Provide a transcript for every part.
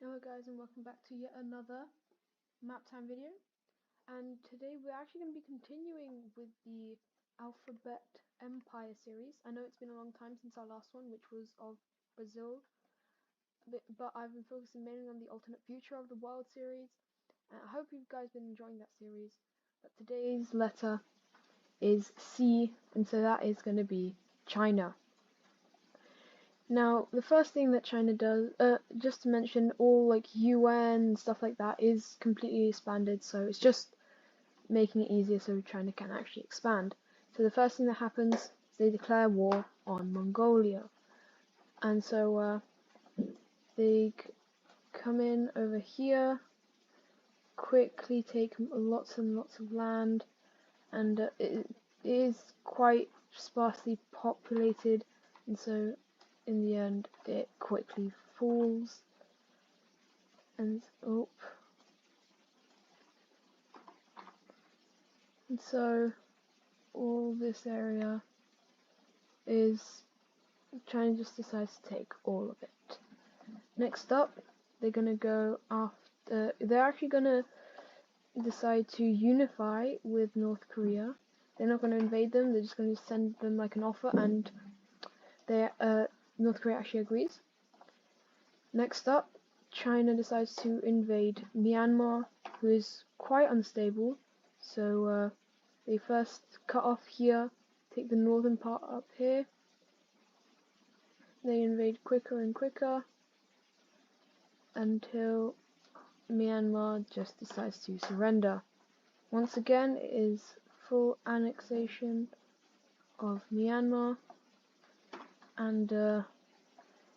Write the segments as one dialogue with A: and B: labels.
A: Hello guys, and welcome back to yet another map time video. And today we're actually going to be continuing with the Alphabet Empire series. I know it's been a long time since our last one, which was of Brazil, but I've been focusing mainly on the alternate future of the world series, and I hope you guys been enjoying that series. But today's letter is C, and so that is going to be China. Now, the first thing that China does, just to mention, all like UN and stuff like that is completely expanded, so it's just making it easier so China can actually expand. So the first thing that happens is they declare war on Mongolia, and so they come in over here, quickly take lots and lots of land, and it is quite sparsely populated, and so in the end it quickly falls. And so all this area is China just decides to take all of it. Next up, they're gonna go after. They're actually gonna decide to unify with North Korea. They're not gonna invade them. They're just gonna send them like an offer, and North Korea actually agrees. Next up, China decides to invade Myanmar, who is quite unstable. So they first cut off here, take the northern part up here. They invade quicker and quicker until Myanmar just decides to surrender. Once again, it is full annexation of Myanmar, and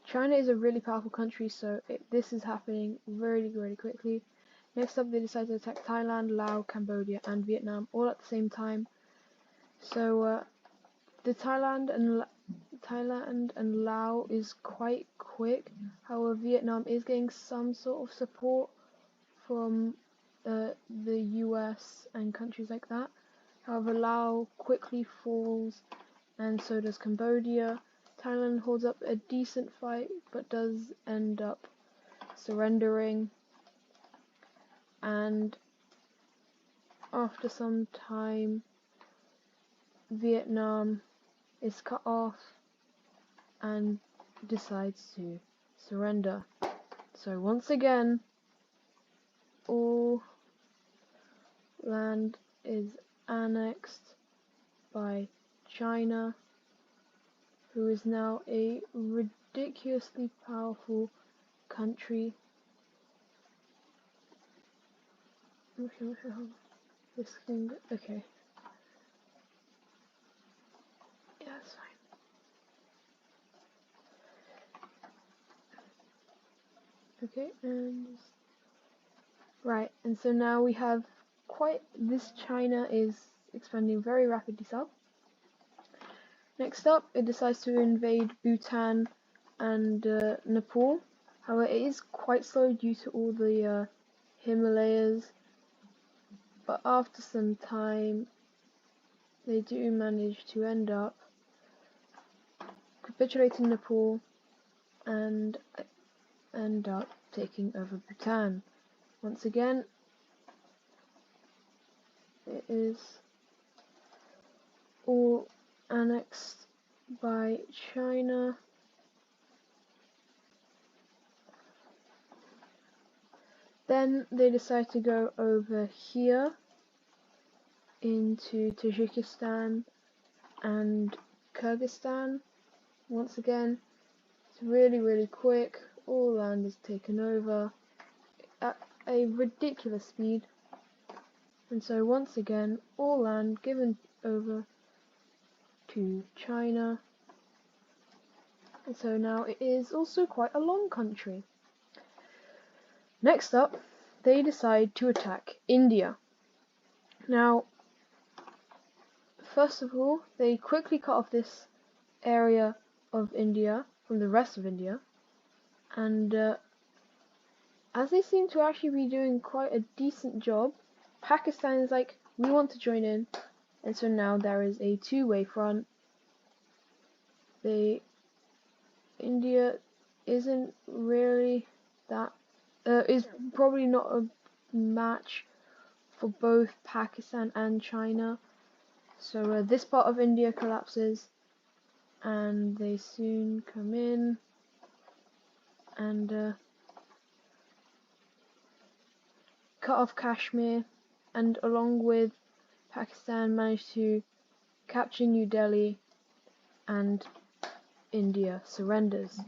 A: China is a really powerful country, so this is happening really, really quickly. Next up, they decide to attack Thailand, Laos, Cambodia, and Vietnam all at the same time. So the Thailand and Laos is quite quick. However, Vietnam is getting some sort of support from the US and countries like that. However, Laos quickly falls, and so does Cambodia. Thailand holds up a decent fight, but does end up surrendering. And after some time, Vietnam is cut off and decides to surrender. So once again, all land is annexed by China, who is now a ridiculously powerful country. This thing, okay. Yeah, that's fine. Okay, and right, and so now we have this China is expanding very rapidly south. Next up, it decides to invade Bhutan and Nepal. However, it is quite slow due to all the Himalayas, but after some time, they do manage to end up capitulating Nepal and end up taking over Bhutan. Once again, it is all annexed by China. Then they decide to go over here into Tajikistan and Kyrgyzstan. Once again, it's really, really quick. All land is taken over at a ridiculous speed. And so once again, all land given over to China. And so now it is also quite a long country. Next up, they decide to attack India. Now, first of all, they quickly cut off this area of India from the rest of India, and as they seem to actually be doing quite a decent job, Pakistan is like, we want to join in, and so now there is a two-way front. India isn't really that is probably not a match for both Pakistan and China. So this part of India collapses, and they soon come in and cut off Kashmir, and along with Pakistan managed to capture New Delhi, and India surrenders.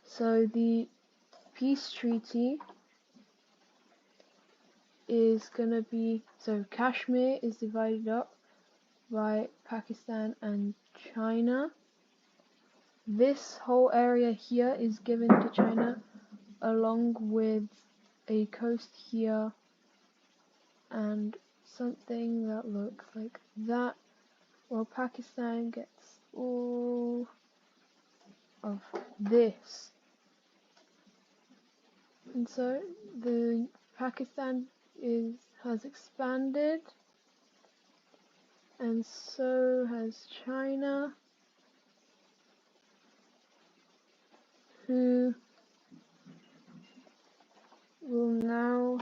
A: So the peace treaty is gonna be, so Kashmir is divided up by Pakistan and China. This whole area here is given to China, along with a coast here and something that looks like that, while Pakistan gets all of this. And so the Pakistan has expanded, and so has China, who will now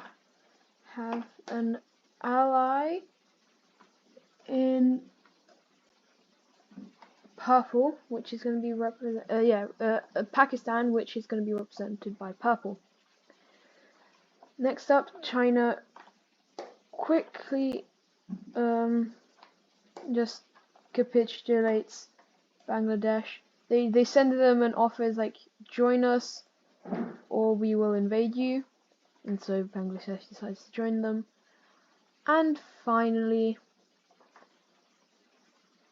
A: have an ally in purple, which is going to be Pakistan, which is going to be represented by purple. Next up, China quickly just capitulates Bangladesh. They send them an offer like, join us or we will invade you, and so Bangladesh decides to join them. And finally,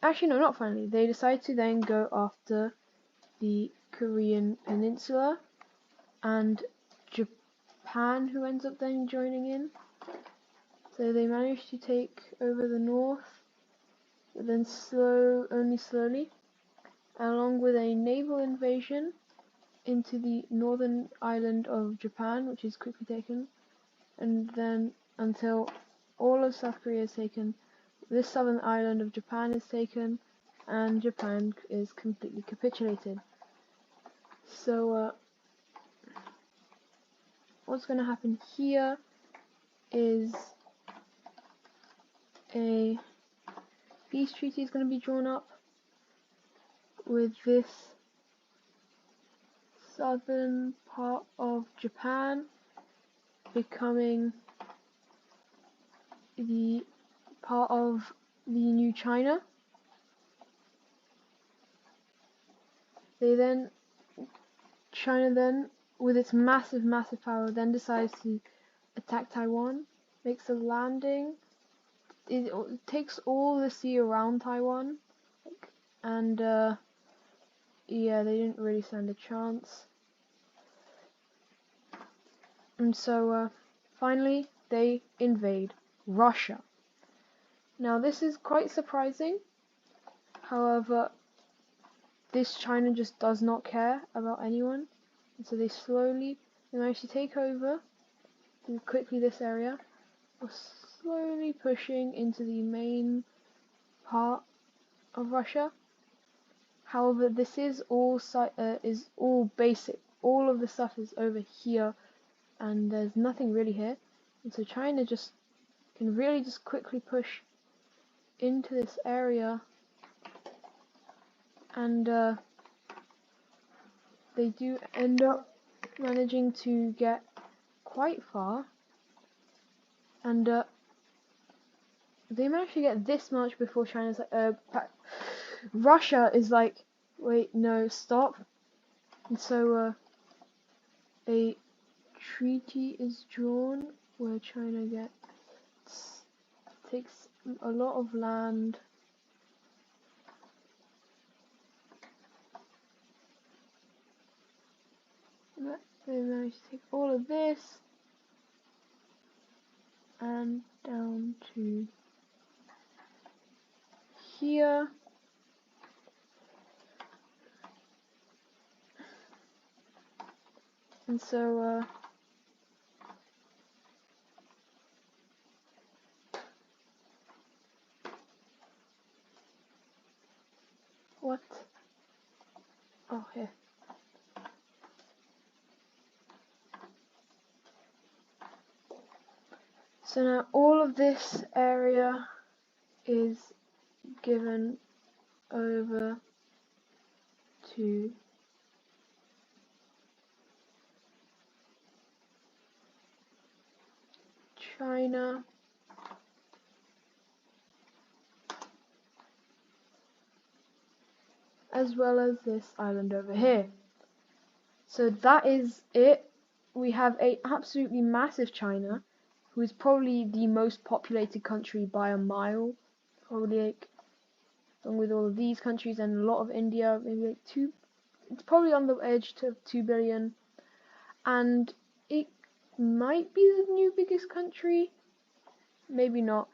A: actually no, not finally, they decide to then go after the Korean Peninsula, and Japan, who ends up then joining in. So they manage to take over the north, but then only slowly, along with a naval invasion into the northern island of Japan, which is quickly taken, and then until all of South Korea is taken, this southern island of Japan is taken, and Japan is completely capitulated. So what's going to happen here is a peace treaty is going to be drawn up with this southern part of Japan becoming the part of the new China. China then, with its massive power, then decides to attack Taiwan, makes a landing. It takes all the sea around Taiwan, and yeah, they didn't really stand a chance. And so finally they invade Russia. Now this is quite surprising. However, this China just does not care about anyone, and so they manage to take over quickly this area, slowly pushing into the main part of Russia. However, this is all basic. All of the stuff is over here, and there's nothing really here. And so China can really just quickly push into this area, and they do end up managing to get quite far, and they managed to get this much before China's Russia is like, wait, no, stop. And so a treaty is drawn where China takes a lot of land. They manage to take all of this and down to here. And so what? Oh, here. So now all of this area is given over to China, as well as this island over here. So that is it. We have a absolutely massive China, who is probably the most populated country by a mile, probably like, along with all of these countries and a lot of India, maybe like it's probably on the edge to 2 billion, and it might be the new biggest country, maybe not,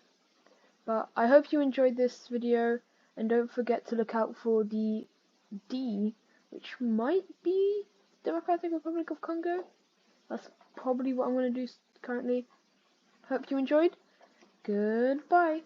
A: but I hope you enjoyed this video, and don't forget to look out for the D, which might be Democratic Republic of Congo. That's probably what I'm going to do currently. Hope you enjoyed. Goodbye.